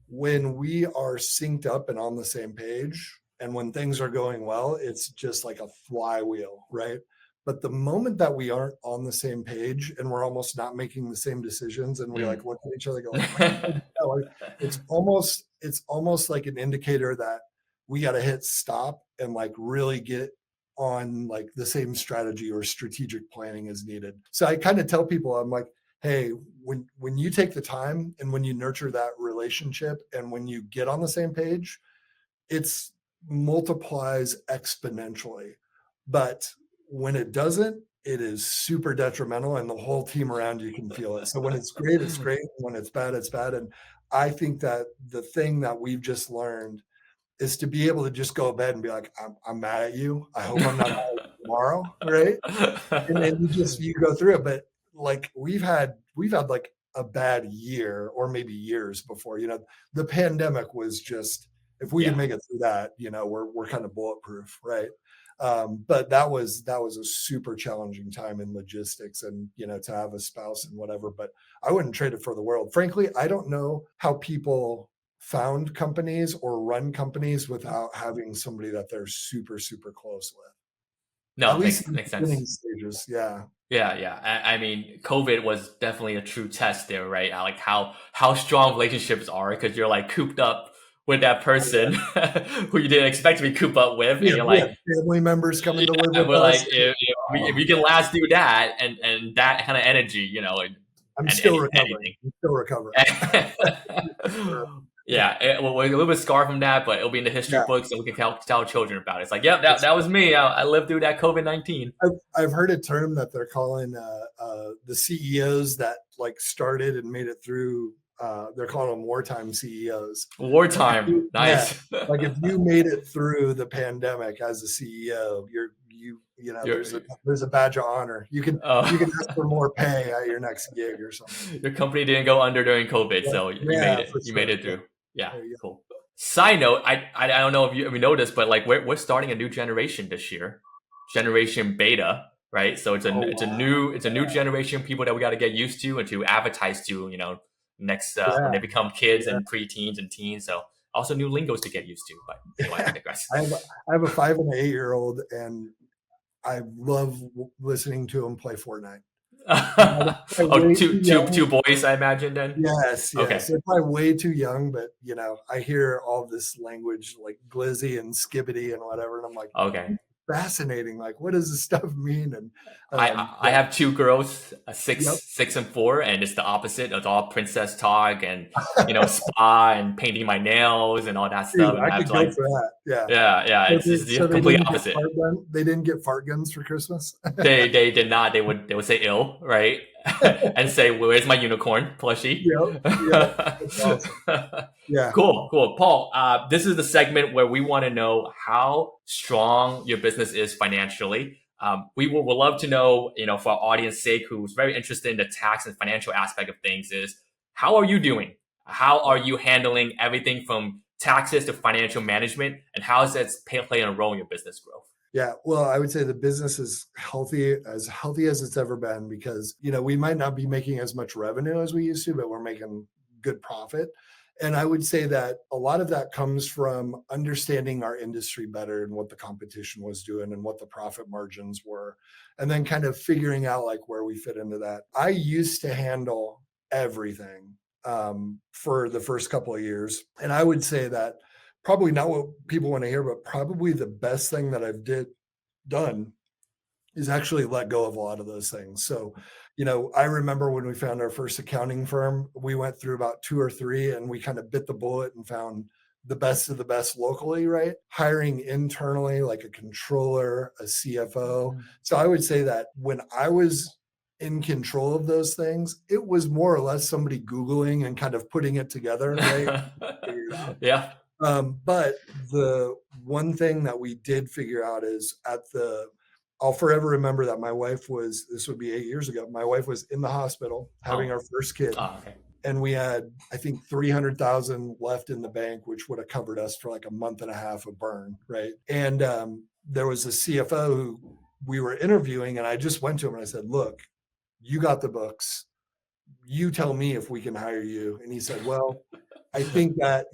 when we are synced up and on the same page, and when things are going well, it's just like a flywheel, right? But the moment that we aren't on the same page and we're almost not making the same decisions, and we like look at each other, go like, it's almost like an indicator that we got to hit stop and like really get on like the same strategy or strategic planning is needed. So I kind of tell people, I'm like, hey, when you take the time and when you nurture that relationship and when you get on the same page, it's multiplies exponentially. But when it doesn't, it is super detrimental, and the whole team around you can feel it. So when it's great, it's great. When it's bad, it's bad. And I think that the thing that we've just learned is to be able to just go to bed and be like, I'm mad at you. I hope I'm not mad at you tomorrow, right? And then you go through it. But like we've had like a bad year, or maybe years before. You know, the pandemic was just, if we can make it through that, you know, we're kind of bulletproof, right? But that was a super challenging time in logistics, and, you know, to have a spouse and whatever, but I wouldn't trade it for the world. Frankly, I don't know how people found companies or run companies without having somebody that they're super, super close with. No, at least makes sense. Stages. Yeah. I mean, COVID was definitely a true test there, right? Like how strong relationships are, because you're like cooped up with that person who you didn't expect to be cooped up with. And you're like family members coming to live with we're us. Like, if we can last through that and that kind of energy, you know, I'm still recovering. we're a little bit scarred from that, but it'll be in the history Yeah. books, and we can tell children about it. It's like, yep, that was me. I lived through that COVID-19. I've heard a term that they're calling the CEOs that like started and made it through. They're calling them wartime CEOs. Wartime, nice. Yeah, like if you made it through the pandemic as a CEO, there's a badge of honor. You can ask for more pay at your next gig or something. Your company didn't go under during COVID, so you made it. You made it through. Yeah, cool. Side note, I don't know if you noticed, but like we're starting a new generation this year, Generation Beta, right? So it's a new generation of people that we got to get used to and to advertise to, next when they become kids and preteens and teens. So also new lingos to get used to. But I digress. I have a 5 and an 8-year-old, and I love listening to them play Fortnite. Two boys, I imagine then. Yes. Okay. They're probably way too young, but I hear all this language like glizzy and skibbity and whatever, and I'm like, okay, fascinating. Like, what does this stuff mean? And I have 2 girls, 6 and 4, and it's the opposite. It's all princess talk and spa and painting my nails and all that stuff. Dude, I could go for that. Yeah. It's the complete opposite. They didn't get fart guns for Christmas. They did not. They would say ill, right? And say, "Where's my unicorn plushie?" Yep. That's awesome. Yeah. Cool. Paul, this is the segment where we want to know how strong your business is financially. We would love to know, for our audience's sake, who's very interested in the tax and financial aspect of things, is how are you doing? How are you handling everything from taxes to financial management, and how is that playing a role in your business growth? Yeah, well, I would say the business is healthy as it's ever been, because, we might not be making as much revenue as we used to, but we're making good profit. And I would say that a lot of that comes from understanding our industry better and what the competition was doing and what the profit margins were, and then kind of figuring out like where we fit into that. I used to handle everything for the first couple of years. And I would say that probably not what people want to hear, but probably the best thing that I've done is actually let go of a lot of those things. So, I remember when we found our first accounting firm, we went through about 2 or 3 and we kind of bit the bullet and found the best of the best locally, right? Hiring internally, like a controller, a CFO. Mm-hmm. So I would say that when I was in control of those things, it was more or less somebody Googling and kind of putting it together, right? Yeah. But the one thing that we did figure out is I'll forever remember that my wife this would be 8 years ago. My wife was in the hospital having our first kid. Okay. And we had, I think, $300,000 left in the bank, which would have covered us for like a month and a half of burn. Right. And there was a CFO who we were interviewing, and I just went to him and I said, "Look, you got the books. You tell me if we can hire you." And he said, "Well, I think that,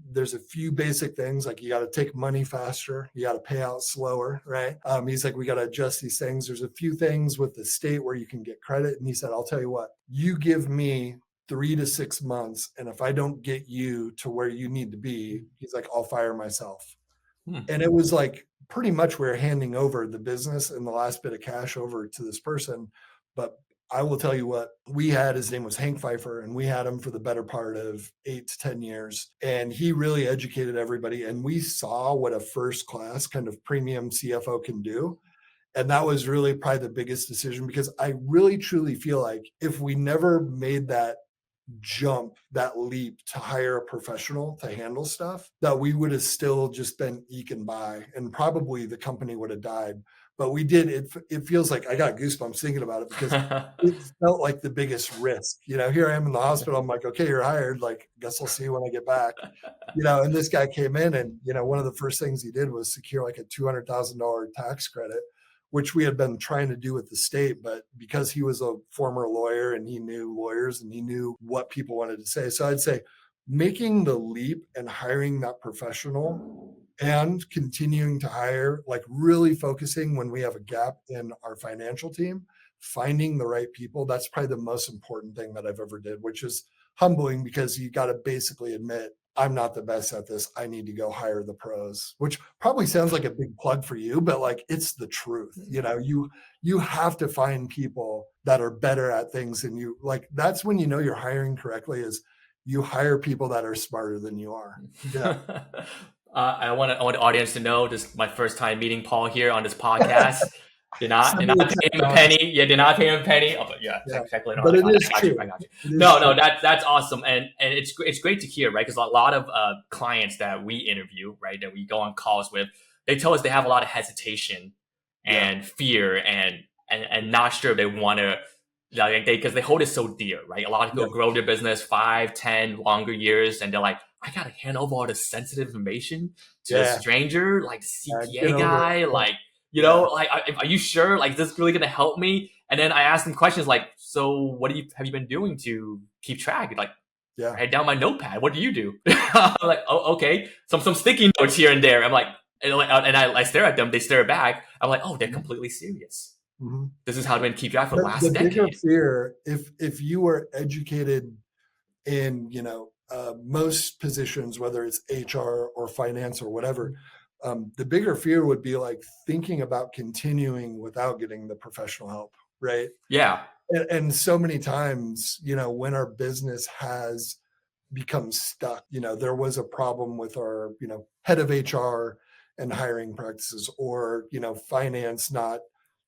there's a few basic things, like you got to take money faster, you got to pay out slower, right?" He's like, "We got to adjust these things. There's a few things with the state where you can get credit." And he said, "I'll tell you what, you give me 3 to 6 months. And if I don't get you to where you need to be," he's like, "I'll fire myself." And it was like, pretty much we were handing over the business and the last bit of cash over to this person. But I will tell you what, his name was Hank Pfeiffer, and we had him for the better part of 8 to 10 years. And he really educated everybody. And we saw what a first class kind of premium CFO can do. And that was really probably the biggest decision, because I really truly feel like if we never made that jump, that leap to hire a professional to handle stuff, that we would have still just been eking by, and probably the company would have died. But we did. It feels like I got goosebumps thinking about it, because it felt like the biggest risk. Here I am in the hospital. I'm like, "Okay, you're hired. Like, I guess I'll see you when I get back." And this guy came in, and one of the first things he did was secure like a $200,000 tax credit, which we had been trying to do with the state. But because he was a former lawyer and he knew lawyers and he knew what people wanted to say, so I'd say making the leap and hiring that professional, and continuing to hire, like really focusing when we have a gap in our financial team, finding the right people. That's probably the most important thing that I've ever did, which is humbling, because you got to basically admit, I'm not the best at this. I need to go hire the pros, which probably sounds like a big plug for you, but like, it's the truth. You have to find people that are better at things than you. Like, that's when you're hiring correctly, is you hire people that are smarter than you are. Yeah. I want the audience to know this is my first time meeting Paul here on this podcast. Did not Some of the pay him a penny. Yeah, did not pay him a penny. Oh, but yeah, Yeah. check later But on. it is I got true. you. I got you. It is No, true. that's awesome, and it's great to hear, right? Because a lot of clients that we interview, right, that we go on calls with, they tell us they have a lot of hesitation and fear and not sure they want to, like because they hold it so dear, right? A lot of people grow their business 5, 10 longer years, and they're like, I gotta hand over all this sensitive information to a stranger, like the CPA guy, like, you know, like, are you sure? Like, is this really gonna help me? And then I ask them questions like, so what have you been doing to keep track? Like, write down my notepad. What do you do? I'm like, oh, okay. Some sticky notes here and there. I'm like, and I stare at them. They stare back. I'm like, oh, they're completely serious. Mm-hmm. This is how I've been keep track for the last decade. The bigger fear, if you were educated in, you know, most positions, whether it's HR or finance or whatever, the bigger fear would be like thinking about continuing without getting the professional help, right? Yeah. And so many times, you know, when our business has become stuck, you know, there was a problem with our, you know, head of HR and hiring practices, or, you know, finance not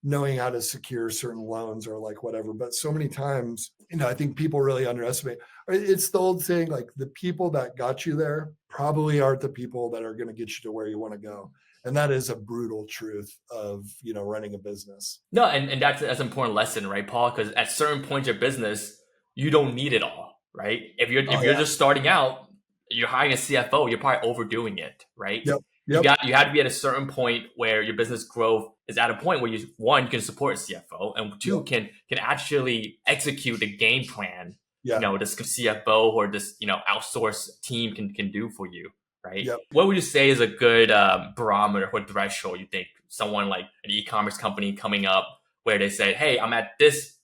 knowing how to secure certain loans or like whatever. But so many times, you know, I think people really underestimate. It's the old saying, like, the people that got you there probably aren't the people that are going to get you to where you want to go. And that is a brutal truth of, you know, running a business. No, and that's an important lesson, right, Paul? Because at certain points of business, you don't need it all, right? If you're just starting out, you're hiring a CFO, you're probably overdoing it, right? Yep. You had to be at a certain point where your business growth is at a point where you can support a CFO, and two can actually execute the game plan. You know, this CFO or this, you know, outsource team can do for you, right? Yep. What would you say is a good barometer or threshold? You think someone like an e-commerce company coming up where they say, hey, I'm at this,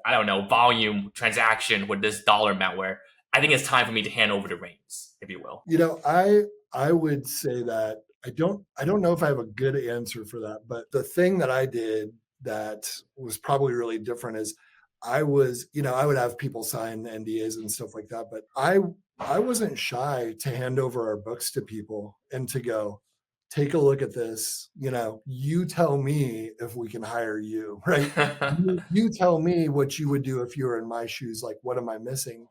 I don't know, volume transaction with this dollar amount where I think it's time for me to hand over the reins, if you will. You know, I would say that I don't know if I have a good answer for that, but the thing that I did that was probably really different is I would have people sign NDAs and stuff like that, but I wasn't shy to hand over our books to people and to go, take a look at this. You know, you tell me if we can hire you, right? you tell me what you would do if you were in my shoes. Like, what am I missing?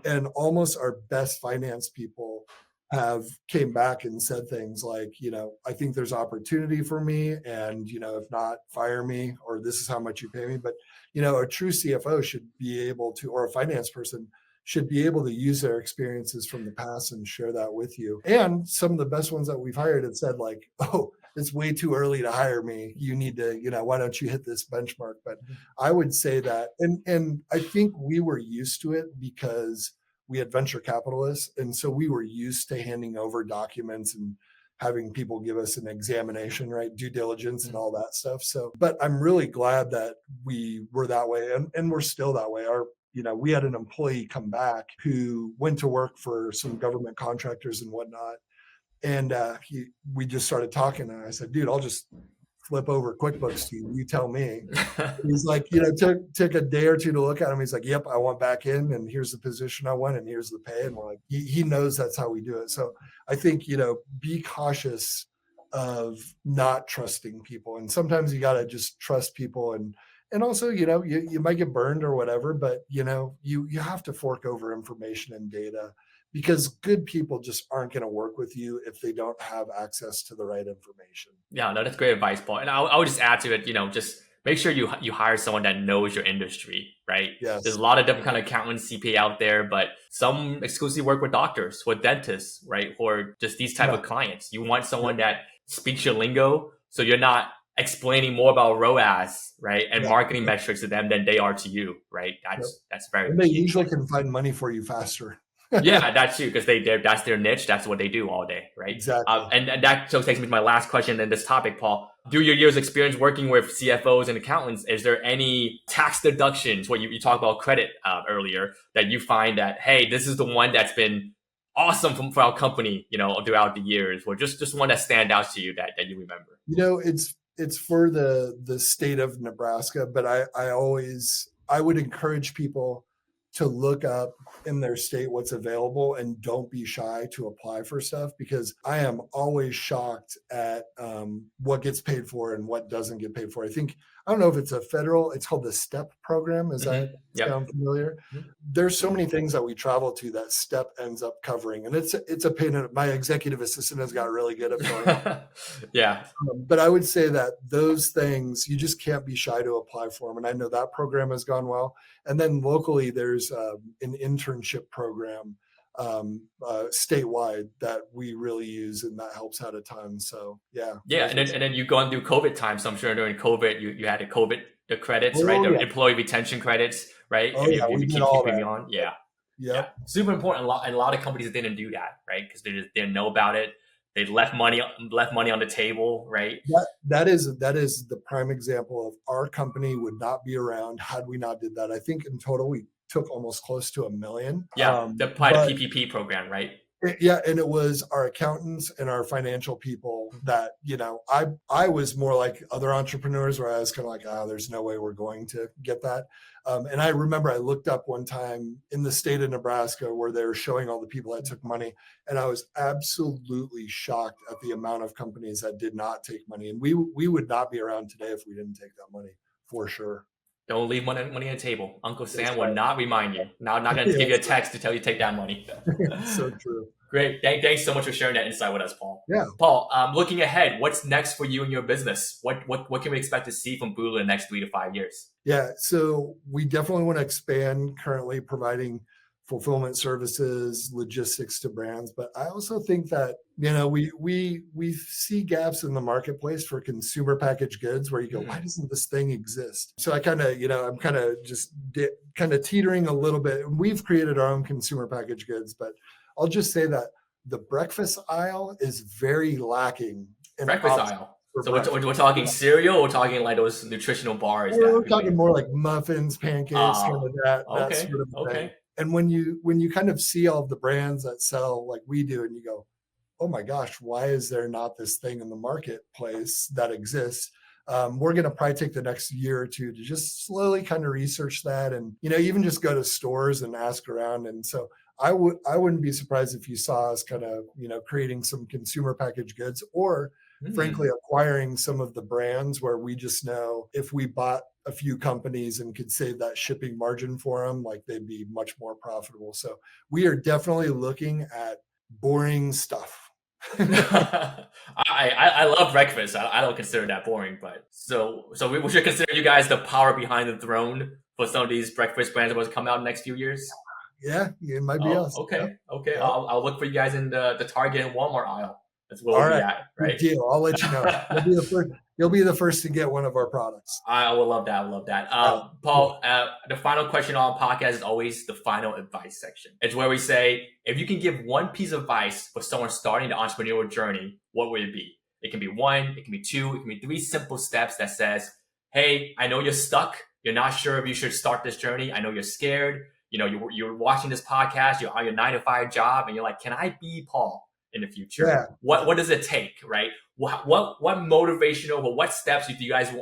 And almost our best finance people have came back and said things like, you know, I think there's opportunity for me, and, you know, if not, fire me, or this is how much you pay me. But, you know, a true CFO should be able to, or a finance person should be able to use their experiences from the past and share that with you. And some of the best ones that we've hired have said like, oh, it's way too early to hire me. You need to, you know, why don't you hit this benchmark? But I would say that, and I think we were used to it because we had venture capitalists. And so we were used to handing over documents and having people give us an examination, right? Due diligence and all that stuff. So, but I'm really glad that we were that way, and we're still that way. You know, we had an employee come back who went to work for some government contractors and whatnot. And we just started talking, and I said, dude, I'll just flip over QuickBooks to you. You tell me. He's like, you know, took a day or two to look at him. He's like, yep, I went back in, and here's the position I want, and here's the pay. And we're like, he knows that's how we do it. So I think, you know, be cautious of not trusting people. And sometimes you got to just trust people. And also, you know, you might get burned or whatever, but, you know, you have to fork over information and data, because good people just aren't going to work with you if they don't have access to the right information. Yeah, no, that's great advice, Paul. And I would just add to it, you know, just make sure you hire someone that knows your industry, right? Yes. There's a lot of different kind of accountants, CPA out there, but some exclusively work with doctors, with dentists, right? Or just these type of clients. You want someone that speaks your lingo, so you're not explaining more about ROAS, right, and marketing metrics to them than they are to you, right? That's very. And they usually can find money for you faster. Yeah, that's true, because that's their niche. That's what they do all day, right? Exactly. And that so takes me to my last question in this topic, Paul. Through your years of experience working with CFOs and accountants, is there any tax deductions, what you talked about credit earlier, that you find that, hey, this is the one that's been awesome for our company, you know, throughout the years, or just one that stand out to you that you remember? You know, it's for the state of Nebraska, but I would encourage people to look up in their state what's available and don't be shy to apply for stuff, because I am always shocked at what gets paid for and what doesn't get paid for. I don't know if it's a federal, it's called the STEP program. Does that sound familiar? There's so many things that we travel to that STEP ends up covering. And it's a pain in my executive assistant has got really good at filling out. Yeah. But I would say that those things, you just can't be shy to apply for them. And I know that program has gone well. And then locally, there's an internship program statewide that we really use, and that helps out a ton. So yeah. Yeah, and then you gone through COVID time. So I'm sure during COVID, you had the credits, right? The employee retention credits, right? Oh, yeah, we did all that. On. Yeah. Yep. Yeah, super important. A lot of companies didn't do that, right? Because they didn't know about it. They left money on the table, right? That is the prime example of our company would not be around had we not did that. I think in total we took almost close to $1 million. Yeah, the PPP program, right? Yeah, and it was our accountants and our financial people that, I was more like other entrepreneurs where I was kind of like, there's no way we're going to get that. And I remember I looked up one time in the state of Nebraska where they were showing all the people that took money, and I was absolutely shocked at the amount of companies that did not take money. And we would not be around today if we didn't take that money, for sure. Don't leave money on the table. Uncle Sam will not remind you. Not going to give you a text to tell you to take that money. So true. Great. Thanks so much for sharing that insight with us, Paul. Yeah. Paul, looking ahead, what's next for you and your business? What can we expect to see from Bulu in the next 3 to 5 years? Yeah. So we definitely want to expand, currently providing fulfillment services, logistics to brands. But I also think that, we see gaps in the marketplace for consumer packaged goods where you go, why doesn't this thing exist? So I kind of, I'm kind of just teetering a little bit. We've created our own consumer packaged goods, but I'll just say that the breakfast aisle is very lacking. Breakfast aisle. So we're talking cereal, or we're talking like those nutritional bars? We're talking more like muffins, pancakes, kind of that sort of thing. And when you kind of see all of the brands that sell like we do, and you go, oh my gosh, why is there not this thing in the marketplace that exists? We're going to probably take the next year or two to just slowly kind of research that, and even just go to stores and ask around. And so I wouldn't be surprised if you saw us kind of creating some consumer packaged goods, or frankly acquiring some of the brands where we just know if we bought a few companies and could save that shipping margin for them, like they'd be much more profitable. So we are definitely looking at boring stuff. I love breakfast. I don't consider that boring, but so we should consider you guys the power behind the throne for some of these breakfast brands that will come out in the next few years. Yeah, it might be us. Okay. Yeah. I'll look for you guys in the Target and Walmart aisle. That's where we'll be at, right? Good deal. I'll let you know. You'll be the first to get one of our products. I will love that. Paul, the final question on our podcast is always the final advice section. It's where we say, if you can give one piece of advice for someone starting the entrepreneurial journey, what would it be? It can be 1, it can be 2, it can be 3 simple steps that says, hey, I know you're stuck. You're not sure if you should start this journey. I know you're scared. You're watching this podcast, you're on your 9-to-5 job, and you're like, can I be Paul in the future? Yeah. What does it take, right? What motivational, or what steps do you guys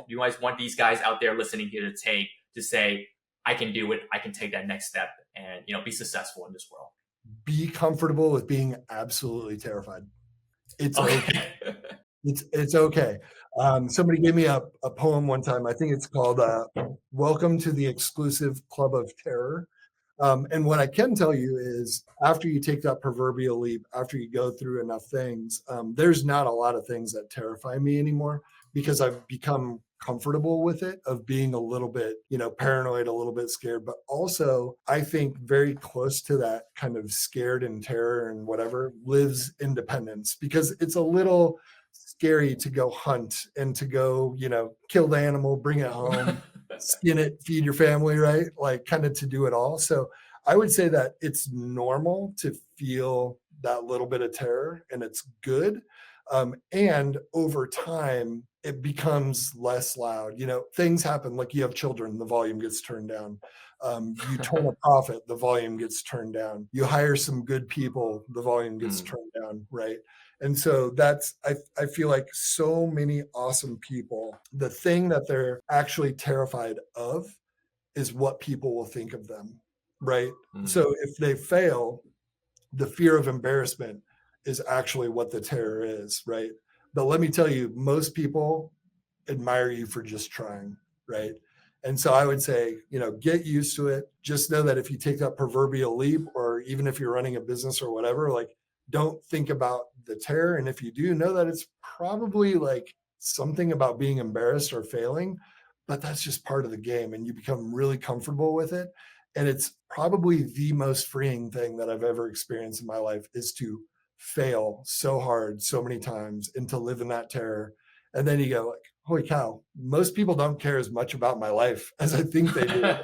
want these guys out there listening here to take to say, I can do it, I can take that next step and be successful in this world? Be comfortable with being absolutely terrified. It's okay. It's okay. Somebody gave me a poem one time. I think it's called Welcome to the Exclusive Club of Terror. And what I can tell you is, after you take that proverbial leap, after you go through enough things, there's not a lot of things that terrify me anymore, because I've become comfortable with it, of being a little bit, paranoid, a little bit scared, but also I think very close to that kind of scared and terror and whatever lives independence, because it's a little scary to go hunt and to go, kill the animal, bring it home, skin it, feed your family, right? Like kind of to do it all. So I would say that it's normal to feel that little bit of terror, and it's good. And over time, it becomes less loud. Things happen, like you have children, the volume gets turned down. You turn a profit, the volume gets turned down. You hire some good people, the volume gets turned down, right? And so I feel like so many awesome people, the thing that they're actually terrified of is what people will think of them. right? So if they fail, the fear of embarrassment is actually what the terror is, right? But let me tell you, most people admire you for just trying, right? And so I would say, get used to it. Just know that if you take that proverbial leap, or even if you're running a business or whatever, like, don't think about the terror. And if you do, know that it's probably like something about being embarrassed or failing, but that's just part of the game, and you become really comfortable with it. And it's probably the most freeing thing that I've ever experienced in my life, is to fail so hard so many times and to live in that terror. And then you go like, holy cow, most people don't care as much about my life as I think they do.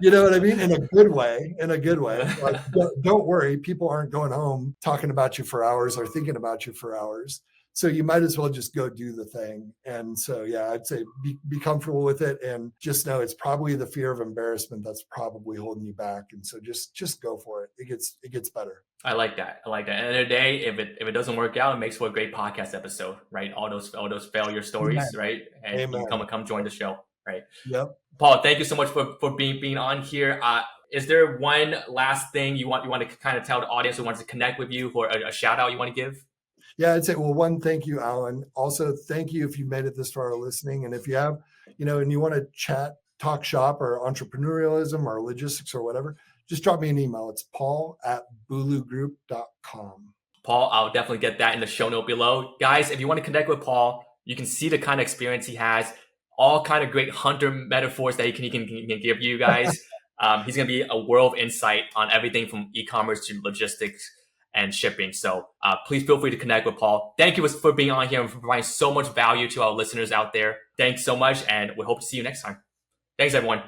You know what I mean? In a good way, Like, don't worry, people aren't going home talking about you for hours or thinking about you for hours. So you might as well just go do the thing. And so, yeah, I'd say be comfortable with it, and just know it's probably the fear of embarrassment that's probably holding you back. And so just go for it. It gets better. I like that. At the end of the day, if it doesn't work out, it makes for a great podcast episode, right? All those failure stories, Amen. right? And Amen. you come join the show, right? Yep. Paul, thank you so much for being on here. Is there one last thing you want to kind of tell the audience who wants to connect with you, or a shout out you want to give? Yeah, I'd say, well, one, thank you, Alan. Also, thank you if you made it this far listening. And if you have, and you want to chat, talk shop, or entrepreneurialism or logistics or whatever, just drop me an email. It's paul@bulugroup.com. Paul, I'll definitely get that in the show note below. Guys, if you want to connect with Paul, you can see the kind of experience he has, all kind of great hunter metaphors that he can give you guys. He's going to be a world of insight on everything from e-commerce to logistics and shipping. So please feel free to connect with Paul. Thank you for being on here and for providing so much value to our listeners out there. Thanks so much, and we hope to see you next time. Thanks, everyone.